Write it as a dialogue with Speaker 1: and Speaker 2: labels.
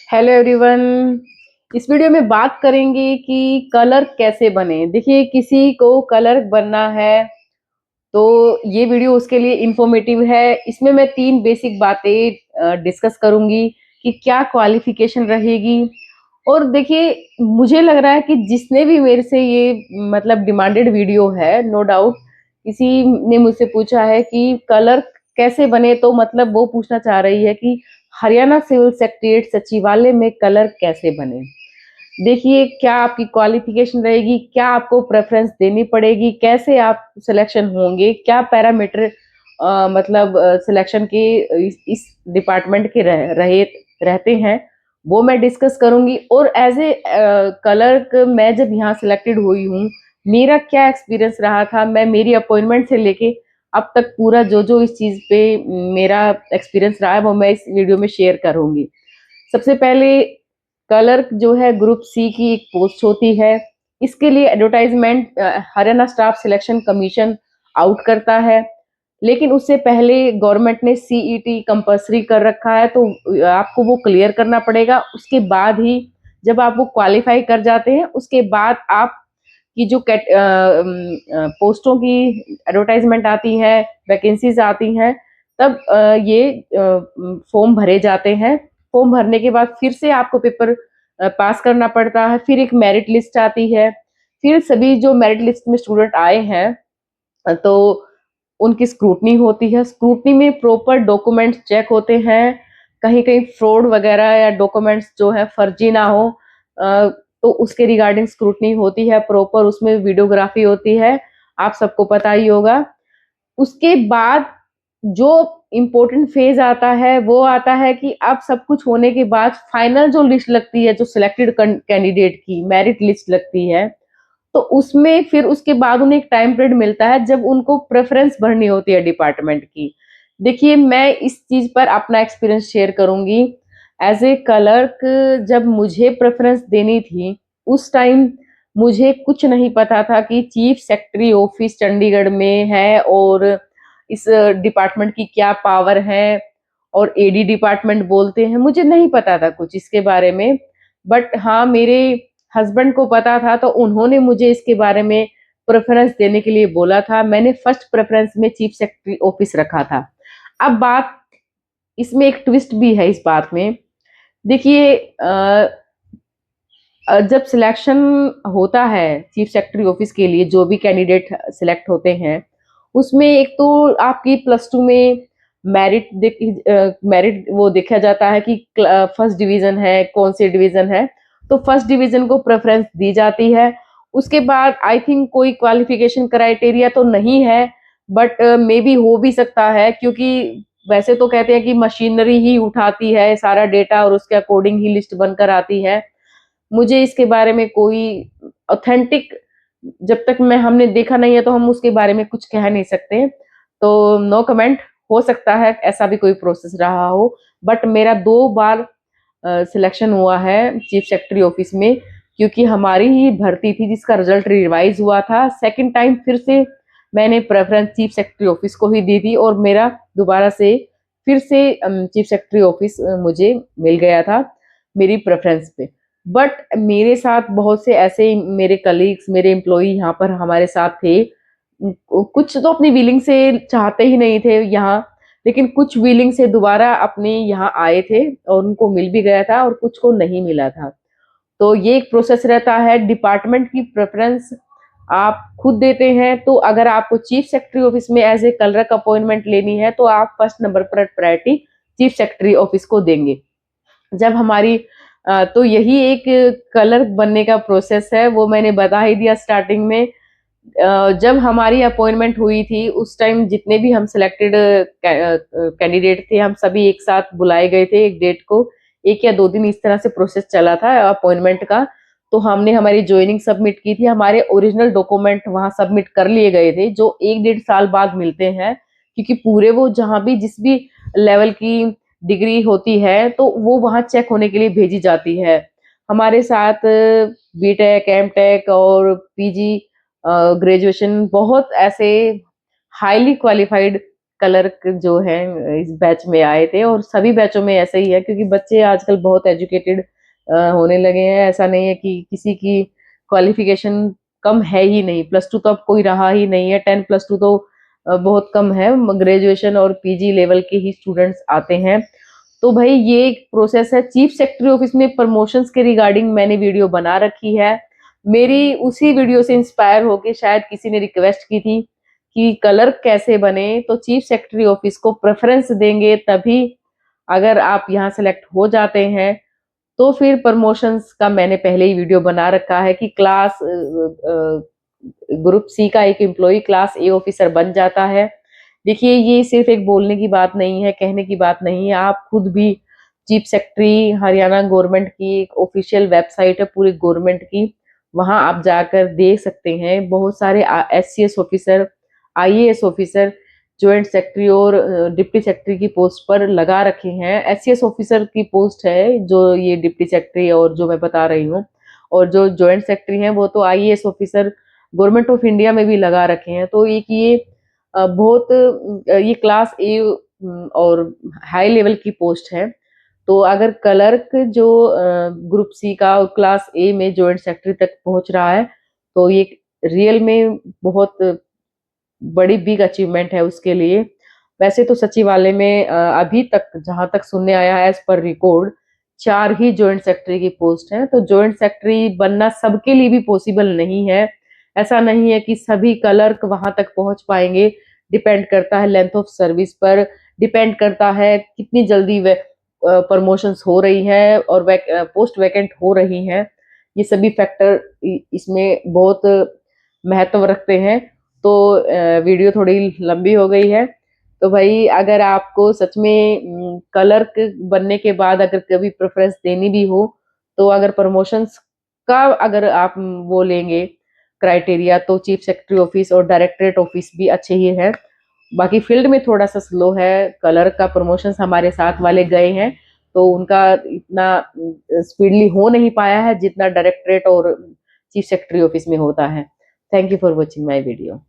Speaker 1: Hello everyone. इस video में बात करेंगे कि कलर कैसे बने। देखिए, किसी को कलर बनना है तो ये वीडियो उसके लिए इंफॉर्मेटिव है। इसमें मैं 3 बेसिक बातें डिस्कस करूंगी कि क्या क्वालिफिकेशन रहेगी। और देखिए, मुझे लग रहा है कि जिसने भी मेरे से ये मतलब डिमांडेड वीडियो है, नो डाउट किसी ने मुझसे पूछा है कि कलर कैसे बने, तो मतलब वो पूछना चाह रही है कि हरियाणा सिविल सेक्रेटेरिएट सचिवालय में कलर कैसे बने। देखिए, क्या आपकी क्वालिफिकेशन रहेगी, क्या आपको प्रेफरेंस देनी पड़ेगी, कैसे आप सिलेक्शन होंगे, क्या पैरामीटर मतलब सिलेक्शन के इस डिपार्टमेंट के रहते हैं, वो मैं डिस्कस करूंगी। और एज ए कलर मैं जब यहाँ सिलेक्टेड हुई हूँ, मेरा क्या एक्सपीरियंस रहा था, मैं मेरी अपॉइंटमेंट से लेके अब तक पूरा जो जो इस चीज पे मेरा एक्सपीरियंस रहा है वो मैं इस वीडियो में शेयर करूंगी। सबसे पहले, क्लर्क जो है ग्रुप सी की एक पोस्ट होती है। इसके लिए advertisement Haryana staff selection commission out करता है। लेकिन उससे पहले गवर्नमेंट ने सीईटी कंपल्सरी कर रखा है, तो आपको वो क्लियर करना पड़ेगा। उसके बाद ही जब आप वो क्वालिफाई कर जाते हैं, उसके बाद आप की जो पोस्टों की एडवर्टाइजमेंट आती है, वैकेंसीज आती हैं, तब ये फॉर्म भरे जाते हैं। फॉर्म भरने के बाद फिर से आपको पेपर पास करना पड़ता है। फिर एक मेरिट लिस्ट आती है। फिर सभी जो मेरिट लिस्ट में स्टूडेंट आए हैं, तो उनकी स्क्रूटनी होती है। स्क्रूटनी में प्रॉपर डॉक्यूमेंट्स चेक होते हैं, कहीं कहीं फ्रॉड वगैरह या डॉक्यूमेंट्स जो है फर्जी ना हो, तो उसके रिगार्डिंग स्क्रूटनी होती है प्रॉपर। उसमें वीडियोग्राफी होती है, आप सबको पता ही होगा। उसके बाद जो इम्पोर्टेंट फेज आता है वो आता है कि अब सब कुछ होने के बाद फाइनल जो लिस्ट लगती है, जो सिलेक्टेड कैंडिडेट की मेरिट लिस्ट लगती है, तो उसमें फिर उसके बाद उन्हें एक टाइम पीरियड मिलता है जब उनको प्रेफरेंस भरनी होती है डिपार्टमेंट की। देखिए, मैं इस चीज पर अपना एक्सपीरियंस शेयर करूंगी। एज ए क्लर्क, जब मुझे प्रेफरेंस देनी थी, उस टाइम मुझे कुछ नहीं पता था कि चीफ सेक्रेटरी ऑफिस चंडीगढ़ में है और इस डिपार्टमेंट की क्या पावर है, और एडी डिपार्टमेंट बोलते हैं। मुझे नहीं पता था कुछ इसके बारे में। बट हाँ, मेरे हस्बैंड को पता था, तो उन्होंने मुझे इसके बारे में प्रेफरेंस देने के लिए बोला था। मैंने फर्स्ट प्रेफरेंस में चीफ सेक्रेटरी ऑफिस रखा था। अब बात, इसमें एक ट्विस्ट भी है इस बात में। देखिए, जब सिलेक्शन होता है चीफ सेक्रेटरी ऑफिस के लिए, जो भी कैंडिडेट सिलेक्ट होते हैं, उसमें एक तो आपकी प्लस टू में मेरिट वो देखा जाता है कि फर्स्ट डिवीजन है, कौन से डिवीजन है, तो फर्स्ट डिवीजन को प्रेफरेंस दी जाती है। उसके बाद आई थिंक कोई क्वालिफिकेशन क्राइटेरिया तो नहीं है, बट मे बी हो भी सकता है, क्योंकि वैसे तो कहते हैं कि मशीनरी ही उठाती है सारा डेटा और उसके अकॉर्डिंग ही लिस्ट बनकर आती है। मुझे इसके बारे में कोई ऑथेंटिक, जब तक मैं हमने देखा नहीं है तो हम उसके बारे में कुछ कह नहीं सकते। तो नो कमेंट। हो सकता है ऐसा भी कोई प्रोसेस रहा हो, बट मेरा 2 बार सिलेक्शन हुआ है चीफ सेक्रेटरी ऑफिस में, क्योंकि हमारी ही भर्ती थी जिसका रिजल्ट रिवाइज हुआ था। सेकंड टाइम फिर से मैंने प्रेफरेंस चीफ सेक्रेटरी ऑफिस को ही दी थी, और मेरा दोबारा से फिर से चीफ सेक्रेटरी ऑफिस मुझे मिल गया था मेरी प्रेफरेंस पे। बट मेरे साथ बहुत से ऐसे मेरे कलीग्स, मेरे एम्प्लॉई यहाँ पर हमारे साथ थे। कुछ तो अपनी विलिंग से चाहते ही नहीं थे यहाँ, लेकिन कुछ विलिंग से दोबारा अपने यहाँ आए थे और उनको मिल भी गया था, और कुछ को नहीं मिला था। तो ये एक प्रोसेस रहता है। डिपार्टमेंट की प्रेफरेंस आप खुद देते हैं। तो अगर आपको चीफ सेक्रेटरी ऑफिस में एज ए क्लर्क अपॉइंटमेंट लेनी है, तो आप फर्स्ट नंबर पर प्रायोरिटी चीफ सेक्रेटरी ऑफिस को देंगे। जब हमारी तो यही एक क्लर्क बनने का प्रोसेस है, वो मैंने बता ही दिया स्टार्टिंग में। जब हमारी अपॉइंटमेंट हुई थी, उस टाइम जितने भी हम सिलेक्टेड कैंडिडेट थे, हम सभी एक साथ बुलाए गए थे एक डेट को। 1 या 2 दिन इस तरह से प्रोसेस चला था अपॉइंटमेंट का। तो हमने हमारी ज्वाइनिंग सबमिट की थी, हमारे ओरिजिनल डॉक्यूमेंट वहां सबमिट कर लिए गए थे, जो 1 डेढ़ साल बाद मिलते हैं। क्योंकि पूरे वो जहां भी जिस भी लेवल की डिग्री होती है, तो वो वहां चेक होने के लिए भेजी जाती है। हमारे साथ बीटेक, एमटेक और पीजी, ग्रेजुएशन, बहुत ऐसे हाईली क्वालिफाइड क्लर्क जो है इस बैच में आए थे, और सभी बैचों में ऐसा ही है, क्योंकि बच्चे आजकल बहुत एजुकेटेड होने लगे हैं। ऐसा नहीं है कि किसी की क्वालिफिकेशन कम है ही नहीं, प्लस टू तो अब कोई रहा ही नहीं है, 10 प्लस टू तो बहुत कम है, ग्रेजुएशन और पीजी लेवल के ही स्टूडेंट्स आते हैं। तो भाई ये एक प्रोसेस है, चीफ सेक्रेटरी ऑफिस में प्रमोशंस के रिगार्डिंग मैंने वीडियो बना रखी है। मेरी उसी वीडियो से इंस्पायर होके शायद किसी ने रिक्वेस्ट की थी कि क्लर्क कैसे बने, तो चीफ सेक्रेटरी ऑफिस को प्रेफरेंस देंगे तभी, अगर आप यहाँ सेलेक्ट हो जाते हैं तो फिर प्रमोशंस का मैंने पहले ही वीडियो बना रखा है कि क्लास ग्रुप सी का एक एम्प्लॉय क्लास ए ऑफिसर बन जाता है। देखिए ये सिर्फ एक बोलने की बात नहीं है, कहने की बात नहीं है, आप खुद भी चीफ सेक्रेटरी हरियाणा गवर्नमेंट की एक ऑफिशियल वेबसाइट है पूरी गवर्नमेंट की, वहां आप जाकर देख सकते हैं बहुत सारे SCS officer, IAS officer joint secretary और डिप्टी सेक्रेटरी की पोस्ट पर लगा रखे हैं। एससीएस ऑफिसर की पोस्ट है जो ये डिप्टी सेक्रेटरी और जो मैं बता रही हूँ, और जो ज्वाइंट सेक्रेटरी हैं वो तो IAS officer government of India में भी लगा रखे हैं। तो एक ये बहुत ये क्लास ए और हाई लेवल की पोस्ट है। तो अगर क्लर्क जो ग्रुप सी का क्लास ए में ज्वाइंट सेक्रेटरी तक पहुंच रहा है, तो ये रियल में बहुत बड़ी बिग अचीवमेंट है उसके लिए। वैसे तो सचिवालय में अभी तक जहां तक सुनने आया है एज पर रिकॉर्ड 4 ही जॉइंट सेक्रेटरी की पोस्ट है, तो जॉइंट सेक्रेटरी बनना सबके लिए भी पॉसिबल नहीं है। ऐसा नहीं है कि सभी क्लर्क वहां तक पहुंच पाएंगे, डिपेंड करता है लेंथ ऑफ सर्विस पर, डिपेंड करता है कितनी जल्दी प्रमोशंस हो रही है और पोस्ट वैकेंट हो रही हैं। ये सभी फैक्टर इसमें बहुत महत्व रखते हैं। तो वीडियो थोड़ी लंबी हो गई है। तो भाई अगर आपको सच में क्लर्क बनने के बाद अगर कभी प्रेफरेंस देनी भी हो, तो अगर प्रमोशंस का अगर आप वो लेंगे क्राइटेरिया, तो चीफ सेक्रेटरी ऑफिस और डायरेक्टरेट ऑफिस भी अच्छे ही है। बाकी फील्ड में थोड़ा सा स्लो है, क्लर्क का प्रमोशंस हमारे साथ वाले गए हैं तो उनका इतना स्पीडली हो नहीं पाया है जितना डायरेक्टरेट और चीफ सेक्रेटरी ऑफिस में होता है। Thank you for watching my video.